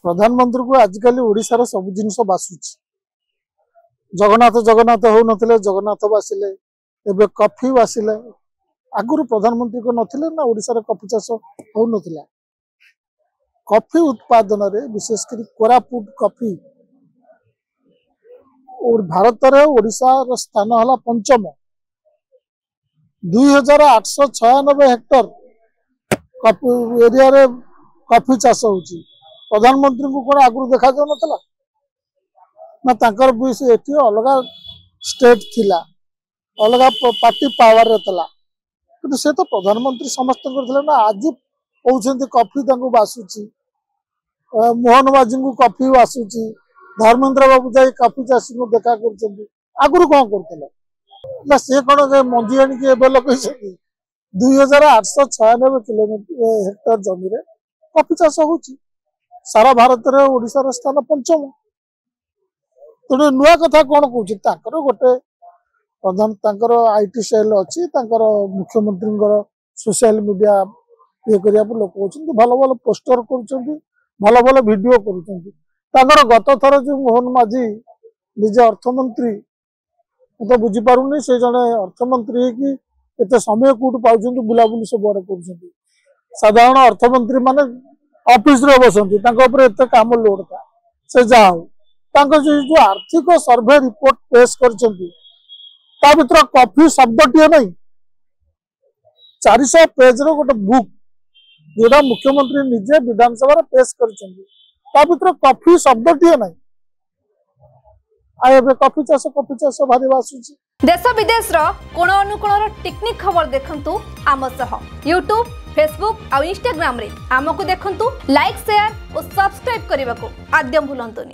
प्रधानमंत्री को आजिकल ओडिशार सब जिनस बासुची जगन्नाथ जगन्नाथ हो नथिले जगन्नाथ बासिले एबे कॉफी बासिले आगुरु प्रधानमंत्री को नथिले ना ओडिशार कॉफी चाष हो नथिला। कॉफी उत्पादन रे विशेषकर कोरापुट कॉफी और भारत रे ओडिशा रो स्थान हला पंचम 2896 हेक्टर कॉफी एरिया रे कॉफी चाष होची। प्रधानमंत्री को कोन आगुरु देखा जाउ नथला ना तांकर भी से एठी अलगा स्टेट थिला अलगा पार्टी पावर रे तला किंतु से तो प्रधानमंत्री समस्त करथिले ना। आज कहउछन्ती कॉफी तांको बासुची मोहन बाजी को कॉफी बासुची धर्मेंद्र बाबू जाई कॉफी चाषी को देखा करछन्ती आगुरु कोन करथिले ना से कोन मंजी आनी के एबे लोक कहछन्ती 2896 किलोमीटर हेक्टर जमी रे कॉफी चाष होची। सारा भारत रे ओडिशा रो स्थान पंचम तेणु नुआ कथा कौन कौन गोटे प्रधान तांकर आईटी सेल अच्छी मुख्यमंत्री सोशल मीडिया ये करने लोक भल भल पोस्टर कर भल भल वीडियो कर गत थर जो मोहन माझी निजे अर्थमंत्री तो बुझीपारे से जड़े अर्थमंत्री एत समय कौट पाँच बुलाबुली सब कर साधारण अर्थमंत्री माने ऑफिस रे बसंती एत काम लोड था से जा जो आर्थिक सर्वे रिपोर्ट पेश कर कॉफी शब्दटीए नहीं 400 पेज रो गोटे बुक जोड़ा मुख्यमंत्री निजे विधानसभा पेश कर कॉफी शब्दटीए नहीं आए कॉफी चाष भारी बासुची। देश विदेश रो कोण अनुकोण टेक्निक खबर देखंतु आम सह यूट्यूब फेसबुक और इंस्टाग्राम रे आमको देखंतु लाइक शेयर और सब्सक्राइब करने को आद्यम भूलंतुनी।